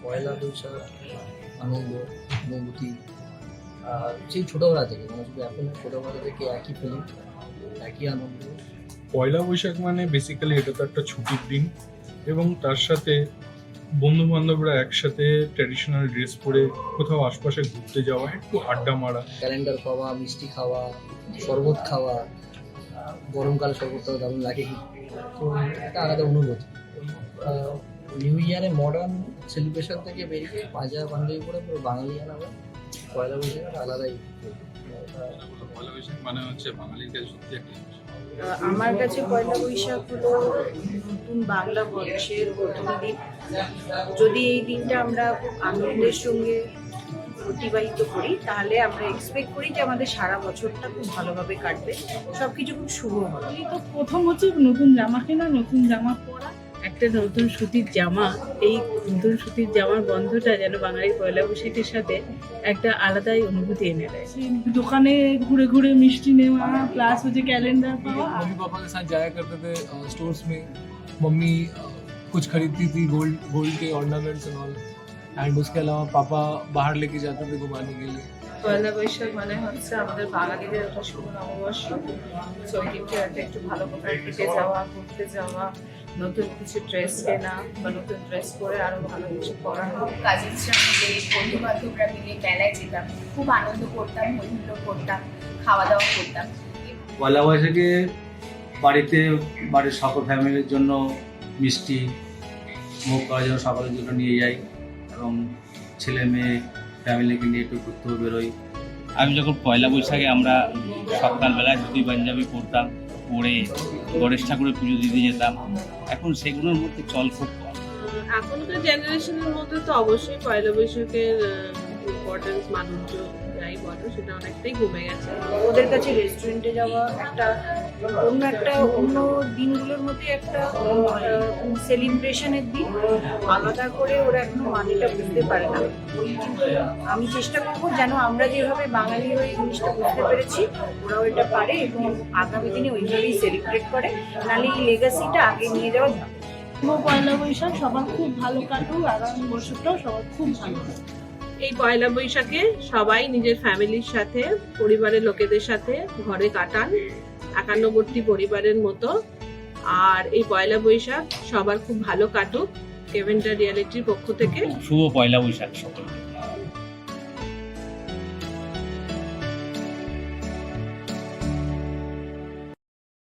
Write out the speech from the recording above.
পয়লা বৈশাখ আনন্দ অনুভূতি সেই ছোটোবেলা থেকে মানে শুধু এখন ছোটোবেলা থেকে একই ফিলিং একই আনন্দ। পয়লা বৈশাখ মানে বেসিক্যালি এটা তো একটা ছুটির দিন এবং তার সাথে বন্ধু বান্ধবরা একসাথে ট্র্যাডিশনাল ড্রেস পরে কোথাও আশপাশে ঘুরতে যাওয়া, একটু আড্ডা মারা। ক্যালেন্ডার খাওয়া, মিষ্টি খাওয়া, শরবত খাওয়া, গরমকালে শরবত খাওয়া দারুণ লাগে। তো একটা আলাদা অনুভূতি। নিউ ইয়ারে মডার্ন সেলিব্রেশন থেকে বেরিয়ে পাঞ্জাব পাঞ্জাবি করে পুরো বাঙালি আনাবে পয়লা বৈশাখ একটা আলাদাই। পয়লা বৈশাখ মানে হচ্ছে বাঙালির কাছে সত্যি একটা আমার কাছে পয়লা বৈশাখ হলো নতুন বাংলা বর্ষের প্রথম দিন। যদি এই দিনটা আমরা খুব আনন্দের সঙ্গে অতিবাহিত করি তাহলে আমরা এক্সপেক্ট করি যে আমাদের সারা বছরটা খুব ভালোভাবে কাটবে, সবকিছু খুব শুভ হবে। তো প্রথম হচ্ছে নতুন জামা কেনা, নতুন জামা পরা, একটা নতুন সুতির জামা। এই নতুন সুতির জামার গন্ধটা যেন বাঙালির পয়লা বৈশাখের সাথে একটা আলাদাই অনুভূতি এনে দেয়। দোকানে ঘুরে ঘুরে মিষ্টি নেওয়া প্লাস হচ্ছে ক্যালেন্ডার পাওয়া। मम्मी पापा के साथ जाया करते थे स्टोर्स में। मम्मी कुछ खरीदती थी, गोल्ड के ऑर्नामेंट्स एंड ऑल, एंड उसके अलावा पापा बाहर लेके जाते थे घुमाने के लिए। পয়লা বৈশাখ মানে হচ্ছে আমাদের বাঙালিদের একটা শুভ নববর্ষ। ওই দিনটা একটু ভালো কোথাও খেতে যাওয়া, ঘুরতে যাওয়া, নতুন কিছু ড্রেস কেনা বা নতুন ড্রেস পরে আরো ভালো কিছু করা। কাজিনসরা মিলে বন্ধু বান্ধবরা মিলে মেলায় যেতাম, খুব আনন্দ করতাম, হইহুল্লোড় করতাম, খাওয়া দাওয়া করতাম। পয়লা বৈশাখে বাড়ির সকল ফ্যামিলির জন্য মিষ্টি মুখ করার জন্য সকলের জন্য নিয়ে যাই এবং ছেলে মেয়ে ফ্যামিলিকে নিয়ে একটু ঘুরতেও বেরোই। আমি যখন পয়লা বৈশাখে আমরা সকালবেলায় ধুতি পাঞ্জাবি পরতাম, পরে গণেশ ঠাকুরের পুজো দিতে যেতাম, এখন সেগুলোর মধ্যে চল খুব কম। এখনকার জেনারেশনের মধ্যে তো অবশ্যই পয়লা বৈশাখের ইম্পর্টেন্স মাধুর্য যাই বলো সেটা অনেকটাই কমে গেছে। ওদের কাছে রেস্টুরেন্টে যাওয়া অন্য দিনগুলোর মধ্যে একটা সেলিব্রেশনের দিন, আলাদা করে ওরা এখনো মানেটা বুঝতে পারে না। কিন্তু আমি চেষ্টা করবো যেন আমরা যেভাবে বাঙালি হয়ে জিনিসটা বুঝতে পেরেছি ওরাও এটা পারে এবং আগামী দিনে ওইভাবেই সেলিব্রেট করে, নাহলে এই লেগাসিটা আগে নিয়ে যাওয়া যাবে। পয়লা বৈশাখ সবার খুব ভালো কাটুক, আগামী বছরটাও সবার খুব ভালো। এই পয়লা বৈশাখে সবাই নিজের ফ্যামিলির সাথে, পরিবারের লোকেদের সাথে ঘরে কাটান একান্নবর্তী পরিবারের মতো। আর এই পয়লা বৈশাখ সবার খুব ভালো কাটুক। কেভেন্টার রিয়ালিটির পক্ষ থেকে শুভ পয়লা বৈশাখ সকলকে।